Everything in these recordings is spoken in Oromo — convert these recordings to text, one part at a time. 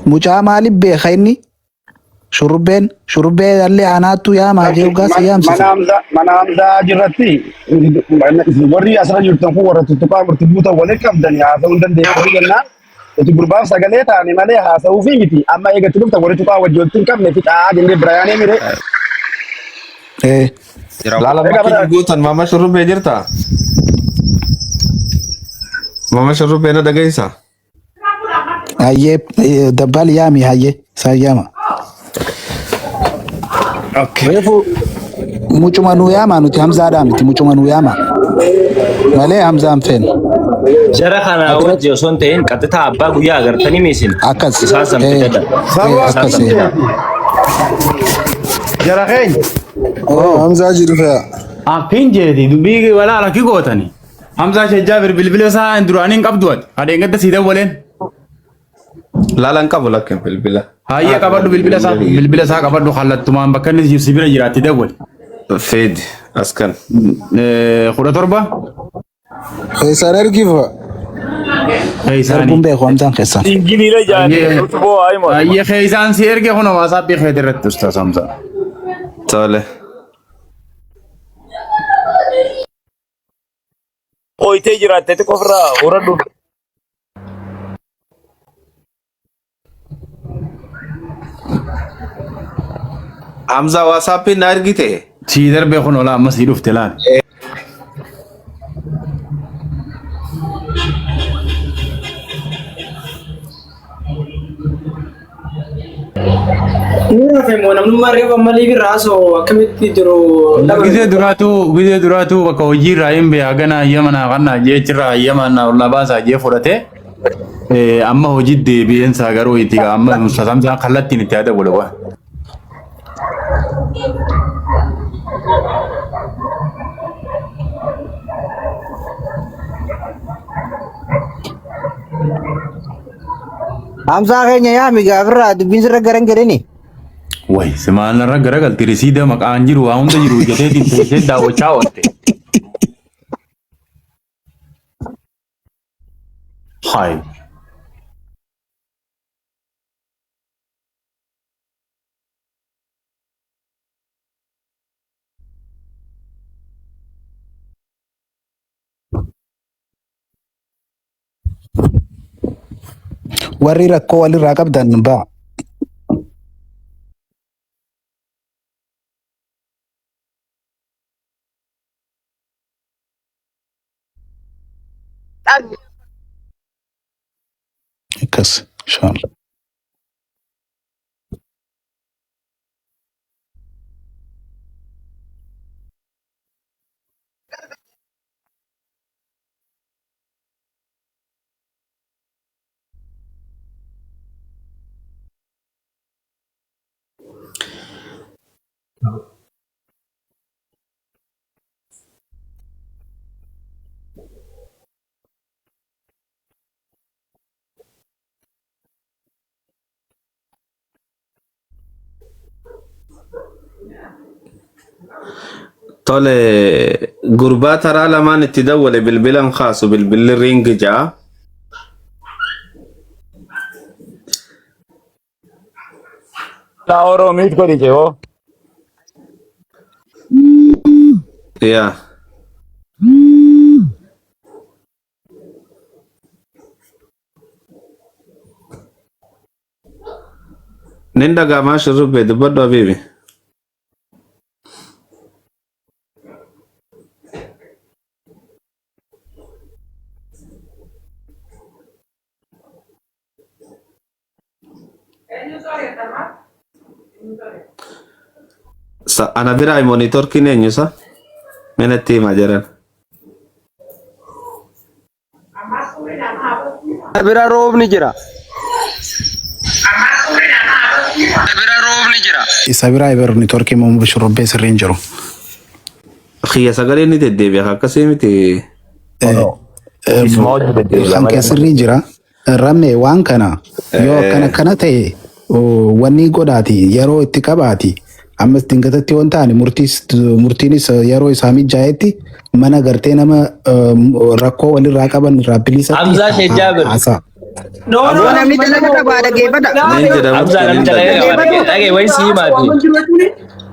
mucaa maaliif beeka inni? Shurubbee dhalli anaattu yaamaa jeerugaa si yaamsisa. Mana Hamzaa jirratti warri asirra jirtan kun warra tuttuqaa murtii buutan waliin qabdanii haasa'uu hin dandeessu jennaan. Itti gurbaaf sagalee taane malee haasa'uu fi miti. Amma eegatti dhufta warri tuqaa wajji walitti hin qabne fixaa jennee Biraayaan Emire. Lala makin guutan mama Shurubbee jirta? Mama Shurubbee na dhaggeessa? Hayyee dabbal yaami hayyee isaan yaama. Reefu mucuma nuu yaamaa nuti Hamzaadhaa miti mucuma nuu yaamaa malee Hamzaan feenu. Jara kana wajji osoo hin ta'in qaxxitaa abbaa guyyaa agartanii miisin. Akkas. Isaan sanfitedha. Akkas. Jara keenya. Hamza jiru fea. Akkin jeeti dubbii walaa rakki gootani. Hamza Shajjaabir bilbila isaa duraaniin qabdu ati. Adeeggata sii dawwaleen. Lala hin qabu lakkeen bilbila. Hayyee qabadhu bilbila isaa qabadhu kallattumaan bakka inni si bira jiraatti dawwal. Feed askan. 17. Isaan ergifa. Erguun beeku Hamzaan keessan. Ingiliila jaanii utuboo aymoo. Hayyee keeysaan si erge kun waasaapii keetii irratti ustaas Hamza. Tole. Ooyitee jiraatte qofirraa horadhu. Hamza WhatsApp na ergite. Si darbe kun ola amma si dhufte laal. Nuna femo namnummaa reefa malee biraaso akkamitti jiru. Gizee duraatu bakka hojii irraa hin bee hagana hayyamana kanna jeechirraa hayyamana ola baasaa jee fudhate. Amma hojii deebi'eensaa garuu itti amma Hamzaa kallattiin itti yaada godhe waan. Hamzaa keenya yaami gaafirraa dubbiin sirra garan gadhani. Way simaan irra garagalti risiida maqaan jiru waa hunda jiru jeteetiin teessee daawwachaa oolte. Hai. Warri rakkoo walirraa qabdan ba'a. Akkas inshallah. Tole gurbaa taraa lamaan itti dawwale bilbilan khaasu bilbilli ringi ja'a. La Oromiit godhi jeeoo. Yeah. Nenda gama Shurubbee dubbadhu habiibi. Ana biraa monitor kineenyu sa menatti hima jiran. Bira roobni jira. Isa biraa ibarni torkii moo Shurubbee sirriin jiru. Khiyya sagalee ni deddeebi'a akkasii miti. Kan keessirri jira. Ramne waan kana yoo kana ta'e wanni godhaati yeroo itti qabaati. Ammas dingatatti waan ta'ani murtiinis yeroo isaa mijaa'etti mana gartee nama rakkoo walirraa qaban irraa bilisa. Hamzaa Shajjaabir. No, no, Aboo namni dalagaa qaba dhageeffadha. Nin jedha Hamza murtii namni nin dalagaa jedha. qaba dhagee wayii sii himaati.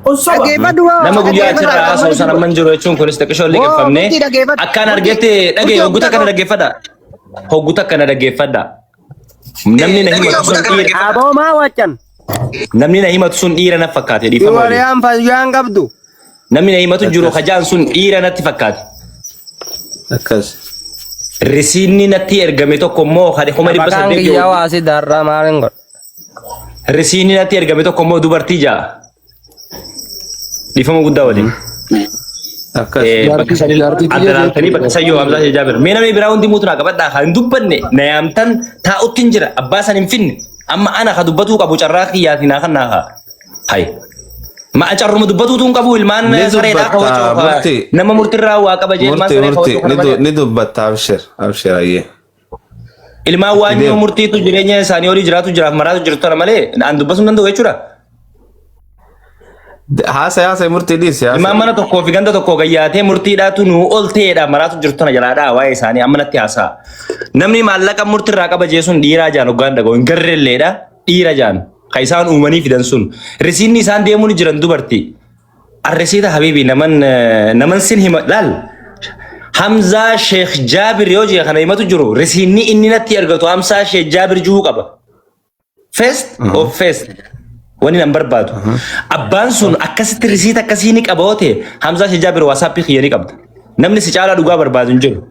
Dhageeffadhu waa. Nama guyyaa achirraa haasa'u sana man jiru jechuun kunis xiqqishoo liqeeffamne akkaan argete dhagee hogguta kana dhaggeeffadha. Hogguta kana dhaggeeffadha. Namni na himatu sun dhiira. Aboo maa waccan. Namni na himatu sun dhiira na fakkaate dhiifama. Wariyaan fayyaan qabdu. Namni na himatu jiru hajaan sun dhiira natti fakkaate. Akkas. Risiinni natti ergame tokko immoo hade kuma dhibba Maqaan saddeet kiyyaa waasi darraa maalin godha. Risiinni natti ergame tokko immoo dubartii ja'a. Dhiifama guddaa waliin. Akkas. Bakka sadii addanaaltanii bakka sayyoo Hamzaa Shee Jaabir. Mee namni biraa hundi muutu naa qabadhaa haa hin dubbanne na yaamtan taa'utti hin jira abbaa san hin finne amma ana ha dubbatuu qabu carraa kiyyaatiin haa kannaa haa. Hai. Ma carruma dubbatuutu hin qabu ilmaan sareedhaa kawwachuu nama murtiirraa waa qaba jee ilmaan saree kawwachuu Ni dubbatta abshir ayyee. ilmaan waanyoo murtiitu jireenya isaanii olii jiraatu jiraaf maraatu jirtu tana malee aan dubbasuu hin danda'u jechuudha. Haasa'e murtii dhiisi. Ilmaan mana tokkoo fi ganda tokkoo gayyaatee murtiidhaatu nu ol ta'eedha maraatu jirtu tana jalaadhaa waa'ee isaanii amma natti haasa'a. Namni maallaqa murtiirraa qaba jeesuun dhiiraa jaan hoggaan dhaga'u hin garreelleedha dhiira jaan ka isaan uumanii fidan sun risiinni isaan deemuun jiran dubartii. Arresiita habiibi naman sin hima laal. Hamzaa Sheekh Jaabir yoo jee kana himatu jiru risiinni inni natti argatu Hamzaa Sheekh Jaabir juu qaba. First of first. Wani nan barbaadu. Abbaan sun akkasitti risiita akkasii ni qaboote Hamzaa Sheekh Jaabir WhatsApp kiyya ni qabda. Namni si caalaa dhugaa barbaadu hin jiru.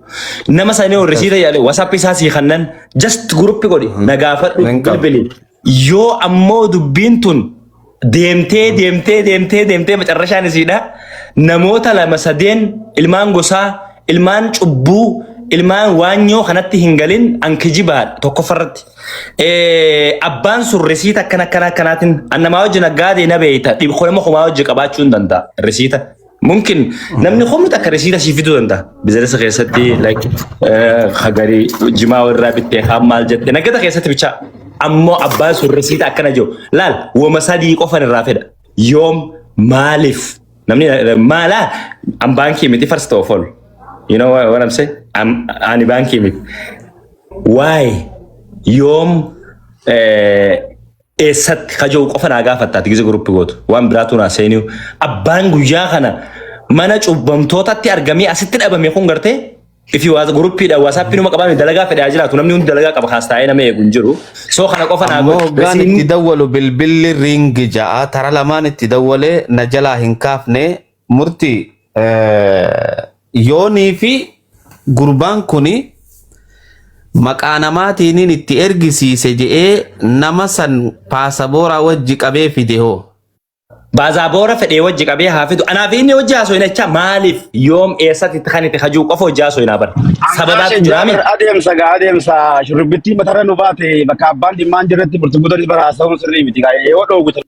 Nama sanii ol risiita yaale WhatsApp isaa sii kannan just gruppi godhi nagaafadhu bilbili. Yoo ammoo dubbiin tun deemtee macarrashaan isiidha. Namoota lama sadeen ilmaan gosaa ilmaan cubbuu ilmaan waanyoo kanatti hin galin ankijibaadha tokkoffarratti. Abbaan sun risiita akkanaatiin annamaa wajji naggaadee na beeyta dhibxoolama homaa wajji qabaachuu hin danda'a risiita. Mungkin namni humni takka risiita sii fiduu danda'a. Bizinesa keessatti hagarii jimaa irraa bittee haan maal jette naggata keessatti bichaa. Ammoo abbaan sun risiita akkana jiru. Laal wama sadii qofan irraa fedha. Yoom maaliif namni maalaa an baankii miti first of all. You know what I'm saying? Ani baankii miti. Why? Yoom eessatti kajoo qofa naa gaafattaati gize gruppi gootu waan biraatu naa seeniu abbaan guyyaa kana mana cubbamtootatti argamee asitti dhabame kun gartee ifi waa gruppiidha WhatsApp numa qabame dalagaa fedhaa jiraatu namni hundi dalagaa qaba kaas taa'ee nama eegu hin jiru soo kana qofa naa gootu gaan itti dawwalu bilbilli ringi ja'a tara lamaan itti dawwalee na jalaa hin kaafne murtii yoonii fi gurbaan kuni maqaa namaatiin itti ergisiise jedhee nama san paasaboora wajji qabee fide hoo. Baasaboora fedhee wajji qabee haa fidu. Anaaf inni wajji haasofna jecha maaliif yoom eessatti kan itti hajuu qofa wajji haasofnaa bara. Sababaatu jiraame. Adeemsa shurrubbittii matarra nu baate bakka abbaan dhimmaan jirratti burtukuutonni bara haasa'uun sirrii miti yoo dhoogutan.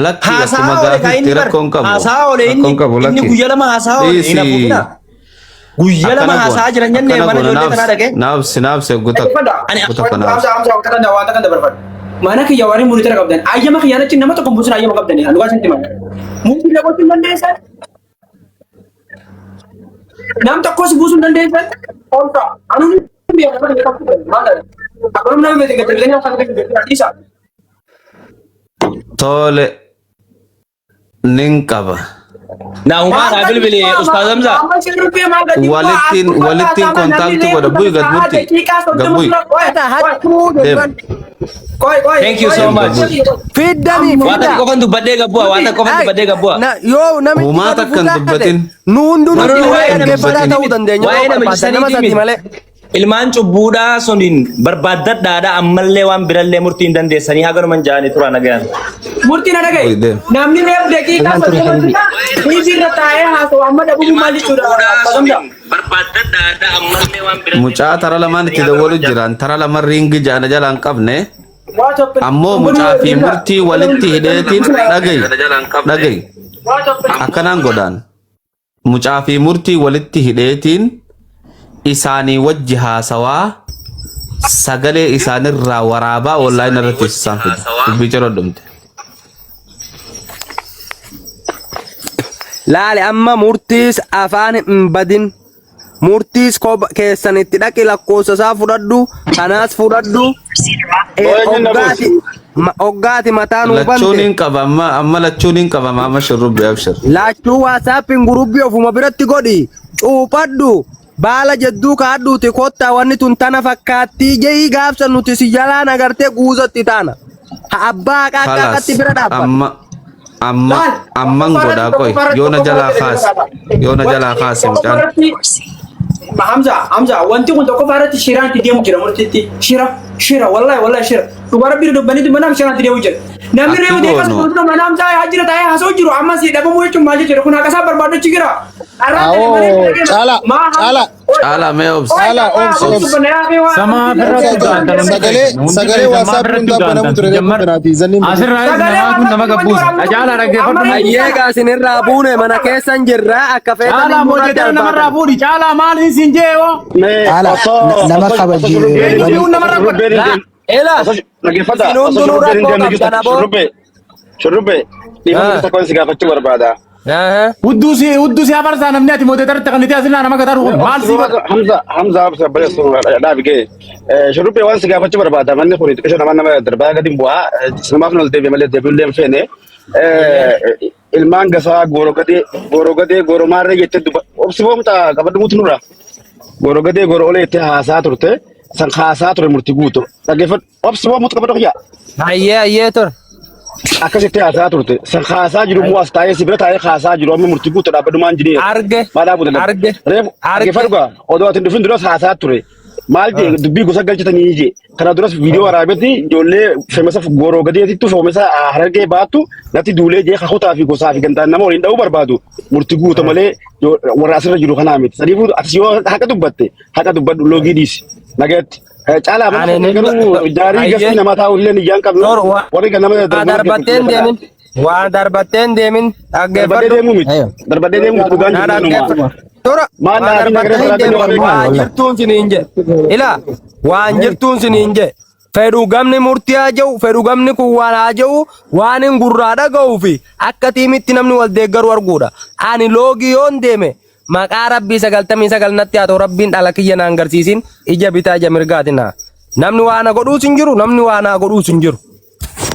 Lakki akkuma gaafitti rakkoon qabu. Haasaa oole inni guyyaa lama haasaa oole inni afuufina. Guyyaa lama haasaa jiran jennee mana ijoollee kanaa dhaqee. Naabse guuta kana. Mana kiyya waan murii tara qabdan ayyama kiyyaana cin nama tokko buusuun ayyama qabdanii dhugaa santi mana. Mukti lafa cin dandeessan. Nam tokkos buusuun dandeessan. Olta anu biya nama ni tokko mana. Abarum nama meti gatalenya kan isa. Tole nin qaba. Nah, umar bilbili Ustaz Hamza. Walittiin kontaakti godha bu'i gad murti. Gabbu'i. Thank you so much. Fiddanii Wata kofan dubbadhee gabbua, wata kofan dubbadhee gabbua. Yoo namichi Uumaa takkan dubbatin. nu hunduu Waa'ee dhaggeeffataa ta'uu dandeenya. Waa'ee Nama namichi sadii saniitii malee. ilmaan cubbuudhaa suniin barbaaddadhaadha ammallee waan birallee murtiin dandeessanii haganuman ja'anii turaa nagayan. Murtiin dhagaye. Namni reef daqiiqaa soddoma hiizirra taa'ee haasa'u amma dhabuu maal jechuudha. Barbaaddadhaadha ammallee waan birallee. Mucaa tara lamaan itti dawwalu jiran tara lamaan ringi ja'ana jalaan qabne. Ammoo mucaa fi murtii walitti hidheetiin dhagayi. Akkanaan godhaan. Mucaa fi murtii walitti hidheetiin isaanii wajji haasawaa sagalee isaanirraa waraabaa online irratti isaan fida. Dubbii ciroo dhumte. Laale amma murtiis afaan hin badin murtiis keessanitti dhaqi lakkoofsasaa fudhadhu kanaas fudhadhu oggaati mataan lachuun qaba amma lachuun qaba amma shurrubbi abshir lachuu WhatsAppin gurubbii ofuma biratti godhi cuuphadhu baala jedduu kaadhuuti kottaa wanni tun tana fakkaattii jehi gaafsan nuti si jalaan agartee guuzatti taana abbaa qaqqaqqatti bira dhaabbata amman godhaa koy yoona jalaa kaas mucaan Hamza wanti kun tokko faarratti shiraan itti deemu jira murtiitti shira wallahi shira dubara bira dubbanii dubbanaan shiraan itti deemu jira namni reewu deekas kun mana Hamza yaa jira taa'ee haasoo jiru amma si dhabamu jechuun maal jechuudha kun haqasaa barbaadachi jira caala mee obsi sama sagalee WhatsApp kun dabbanamu ture asirraa nama kun nama gabbuus caala dhaggeeffadhu ayyeegaa isinirraa buune mana keessan jirra akka caala feetan moojetaa namarraa fuudhi caala maal isin jeewo nama kabajee ela sinundunu rakkoo qabdana boo shurrubbe dhiifama tokkoon si gaafachuu barbaada. Uddusi abarsaa namni ati mootetaa irratti kan itti asirraa nama gataa dhufu maal si Hamza balleessu dhaabigee shurrubbe waan si gaafachuu barbaada manni kun xiqqisho nama darbaa gadi bu'aa sinumaaf nol deebi'e malee deebi'ullee hin feene ilmaan gasaa goorogadee gooromaarree jettee obsiboomta qabadhumuutu nurra goorogadee gooro olee jettee haasaa turte san haasaa ture murtii guutu dhaggeeffadhu obsiboomuutu qabadhu yaa ayyee tor akkasitti haasaa turte san haasaa jiru mu'as taa'ee si bira taa'ee haasaa jiru amma murtii guutu dhaabbadumaan jirii arge dhaggeeffadhu gaa odoo ati dhufin duras haasaa ture maal jee dubbii gosa galchatanii jee kana duras viidiyoo waraabetti ijoollee feemasa gooroo gadeetittu feemasa harargee baattu natti duulee jee kakutaa fi gosaa fi gantaan nama waliin dha'uu barbaadu murtii guuta malee warra asirra jiru kanaa miti sadiifuu atis yoo haqa dubbatte haqa dubbadhu loogii dhiisi nagatti caalaa garuu jaarii gasii namaa taa'u illee niyyaan qabnu warri kan nama darbatteen deemin waan darbatteen deemin darbadhee deemuu miti darbadhee deemuu dhugaan jiru tora waan jirtuun siniin je ila waan jirtuun siniin je fedhu gamni murtii haa jiru fedhu gamni kun waan haa jiru waan hin gurraa dhaga'uu fi akka tiimitti namni wal deeggaru arguudha ani loogii yoon deeme maqaa rabbii 99 natti haa ta'u rabbiin dhala kiyya na agarsiisin ija bitaa ija mirgaatina namni waan godhuus hin jiru namni waan godhuus hin jiru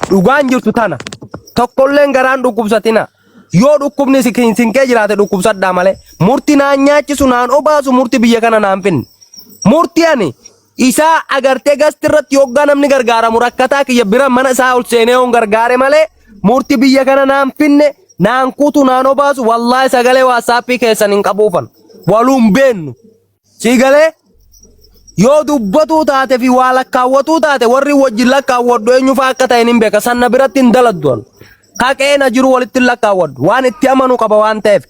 dhugaan jirtu tana tokkolleen garaan dhukkubsatina yoo dhukkubni sinkee jiraate dhukkubsadhaa malee murtii naan nyaachisu naan obaasu murtii biyya kana naan finne murtii ani isaa agartee gasti irratti yoggaa namni gargaaramu rakkataa kiyya bira mana isaa ol seenee on gargaare malee murtii biyya kana naan finne naan kutu naan obaasu wallaahi sagalee waatsaappii keessan hin qabuufan waluun beennu siigalee yoo dubbatuu taate fi waa lakkaawwatuu taate warri wajjin lakkaawwadhu eenyufa akka ta'e hin beeka sanna biratti hin daladdu Kaqeena jiru walitti lakkaawwadhu waan itti amanu qaba waan ta'eef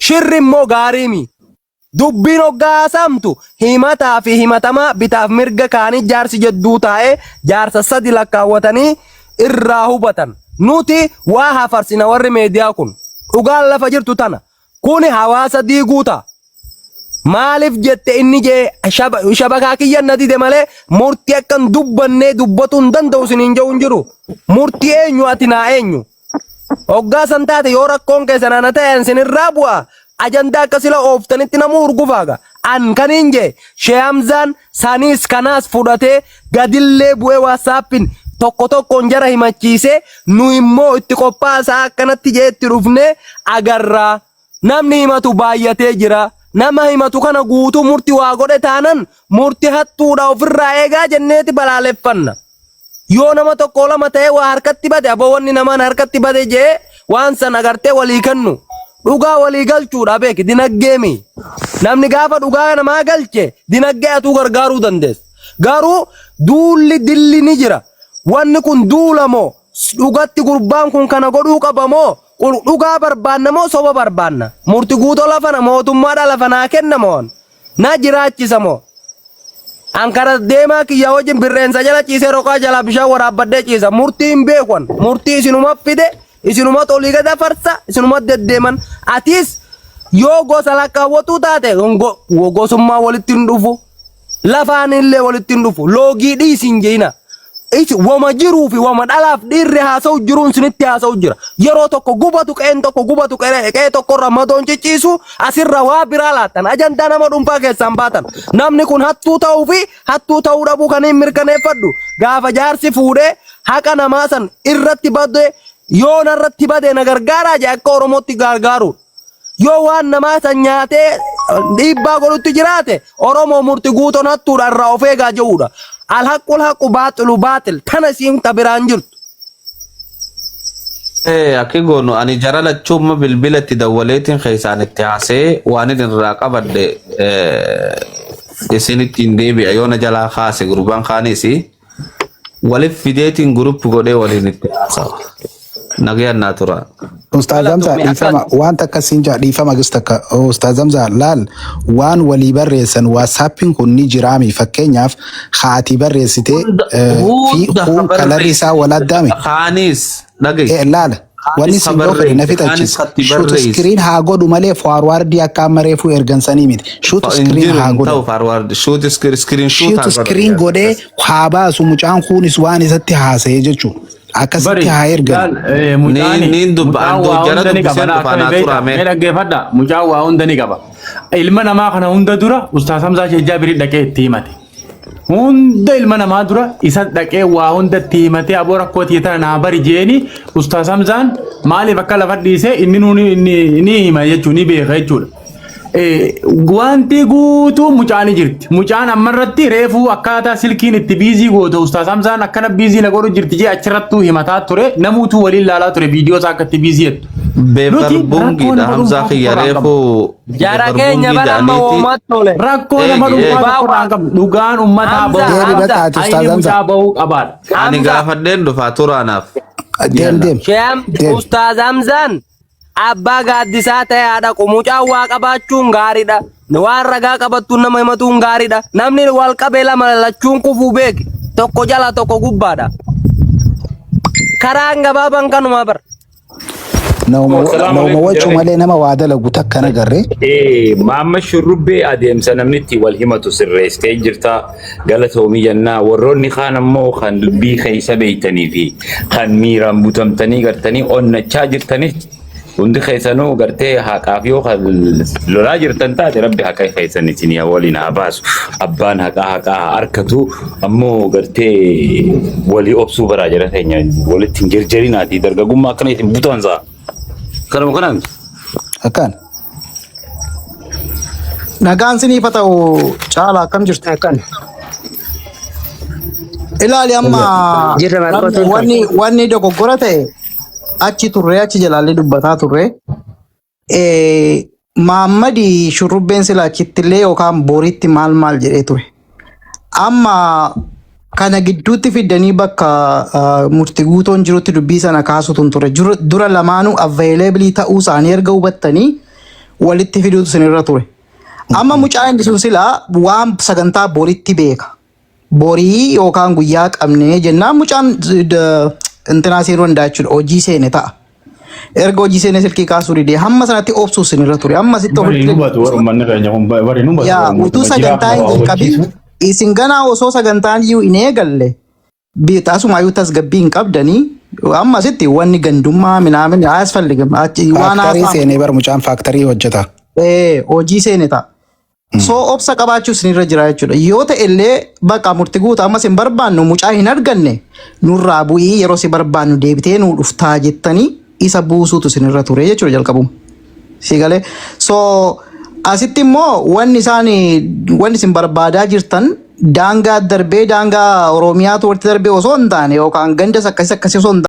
shirri immoo gaariimi dubbiin hoggaasamtu himataa fi himatamaa bitaaf mirga kaanii jaarsi jedduu taa'ee jaarsa sadi lakkaawwatanii irraa hubatan nuti waa hafarsina warri meediyaa kun dhugaan lafa jirtu tana kuni hawaasa diiguuta maaliif jette inni jee shabakaa kiyyan na dide malee murtii akkan dubbannee dubbatu hin danda'u siniin jedhu hin jiru murtii eenyu ati naa eenyu Oggaa san taate yoo rakkoon keessan ana ta'an sinirraa bu'a ajandaa akka sila ooftanitti namuu urgufaaga an kaniin jee Shee Hamzaan saniis kanaas fudhatee gadillee bu'ee waatsaappin tokkoon jara himachiisee nu immoo itti qophaasaa akkanatti jee itti dhufnee agarraa namni himatu baay'atee jira nama himatu kana guutuu murtii waa godhe taanan murtii hattuudha ofirraa eegaa jenneeti balaaleffanna. Yoo nama tokko lama ta'ee waa harkatti bade aboonni namaan harkatti bade jee waan san agartee walii kennu dhugaa walii galchuudha beeki dinaggeemi namni gaafa dhugaa namaa galche dinaggee atuu gargaaruu dandeessa garuu duulli dilli ni jira wanni kun duulamoo dhugatti gurbaan kun kana godhuu qabamoo dhugaa barbaanna moo soba barbaanna murtii guutoo lafana mootummaadha lafanaa kennamoon na jiraachisa moo Ankara deemaa kiyya wajjin birreensa jala ciisee roqaa jala bishaan waraabbadhee ciisa murtiin beekwan murtii isinuma fide isinuma olii gada farsa isinuma deddeeman atis yoo gosa lakkaawwatu taate gosummaa walitti hin dhufu lafaan illee walitti hin dhufu loogii dhiisin jeena Ichi wama jiru fi wama dalaaf dhiirri haasa'u jiruun sinitti haasa'u jira. Yeroo tokko gubatu qe'een tokko gubatu qe'ee tokko ramadoon cicciisu asirra waa biraa laattan ajandaa nama dhuunfaa keessaan baatan. Namni kun hattuu ta'uu fi hattuu ta'uu dhabuu kan hin mirkaneeffadhu. Gaafa jaarsi fuudhee haqa namaa san irratti badee yoo narratti badee na gargaaraa jee akka Oromootti gargaaru. Yoo waan namaa san nyaatee dhiibbaa godhutti jiraate Oromoo murti guutoon hattuudha irraa of eegaa jechuudha. الحق والحق باطل باطل تنسيم تبران جرت Aki goonu ani jara lachuma bilbilatti dawwaleetiin keessaan itti haasee waan inni irraa qabadde isinitti hin deebi'a yoo na jalaa kaase gurbaan kaanis waliif fideetiin guruppi godhee waliin itti haasawa. Nagayaan naa tura. Ustaz Hamza dhiifama waan takka sinjaa dhiifama gistaka Ustaz Hamza laal waan walii barreessan WhatsAppin kun ni jiraami fakkeenyaaf haati barreessitee fi kun kalarri isaa wal addaame. Kaanis dhagaye. Laal wanni sin yoo fedhe na fixachis shoot screen haa godhu malee forward akka mareefu ergansanii miti. Shoot screen haa godhu. Forward shoot screen godhee haa baasu mucaan kunis waan isatti haasa'ee jechuudha. Akkasitti haa ergan. Niin dubbaan jara dubbiseen dhufaanaa turame. Dhaggeeffadha mucaa waa hunda ni qaba. Ilma namaa kana hunda dura Ustaaz Hamzaa Shejjaa birii dhaqee itti himate. Hunda ilma namaa dura isa dhaqee waa hunda itti himatee aboo rakkootii tana naa bari jeeni Ustaaz Hamzaan maaliif akka lafa dhiisee inni hima jechuun ni beeka jechuudha. Wanti guutuu mucaan jirti. Mucaan ammarratti reefuu akkaataa silkiin itti biizii gootu Ustaaz Hamzaan akkana biizii na godhu jirti jee achirrattuu himataa ture namuutuu waliin laalaa ture viidiyoo isaa akka itti biizii jettu. Beebar bungiidha Hamzaa kiyya reefuu. Jara keenya barama uumat tole. Rakkoo nama dhuunfaa qabu dhugaan uummataa bahuu qabaadha. Ani gaafadheen dhufaa turaanaaf. Deem. Shem Ustaaz Hamzaan abbaa gaaddisaa ta'e haadha mucaa waa qabaachuun gaariidha. Waan ragaa qabattuun nama himatuun gaariidha. Namni wal qabee lama lachuun kufuu beeki. Tokko jala tokko gubbaadha. Karaan gabaabaan kanuma bar. Nama wachuu malee nama waa dalagu takka nagarree. Maamma shurrubbee adeemsa namni itti wal himatu sirreessitee jirta galatoomii jennaa warroonni kaan ammoo kan dubbii keessa beeytanii fi kan miiraan butamtanii gartanii onnachaa jirtanis hundi keessanuu gartee haqaaf yoo lolaa jirtan taate rabbi haqa keessan isin waliin haa baasu. Abbaan haqaa harkatu ammoo gartee walii obsuu baraa jira keenya walitti hin jarjarinaati dargagummaa akkana isin butansaa. Kanuma kanaan. Akkaan. Nagaan sinii fa ta'u Caalaa akkam jirtu? Akkan. Ilaali amma wanni dogoggora ta'e achi turre achi jalaallee dubbataa turre. Maammadi shurrubbeen sila achittillee yookaan booriitti maal jedhee ture. Amma kana gidduutti fidanii bakka murtii guutoon jirutti dubbii sana kaasutu ture. Dura lamaanuu availabilii ta'uu isaanii erga hubattanii walitti fiduutu sinirra ture. Amma mucaan inni sun sila waan sagantaa booriitti beeka. Borii yookaan guyyaa qabnee jennaan mucaan intinaa seenuu danda'a jechuudha. Hojii seene ta'a. Erga hojii seene silkii kaasuu didee hamma sanatti obsuu sinirra ture. Amma sitti utuu sagantaa hin qabin isin ganaa osoo sagantaan iyyuu hin eegalle taasumaayyuu tasgabbii hin qabdanii amma sitti wanni gandummaa minaamin asfalligam waan faaktarii seenee bar mucaan faaktarii hojjeta. Hojii seene ta'a. So obsa qabaachuu sinirra jira jechuudha. Yoo ta'e illee bakka murtii guutuu amma sin barbaannu mucaa hin arganne nurraa bu'ii yeroo si barbaannu deebitee nuu dhuftaa jettanii isa buusuutu sinirra ture jechuudha jalqabuma. Siigalee so asitti immoo wanni isin barbaadaa jirtan daangaa darbee daangaa Oromiyaatu walitti darbee osoo hin taane yookaan gandas akkasii osoo hin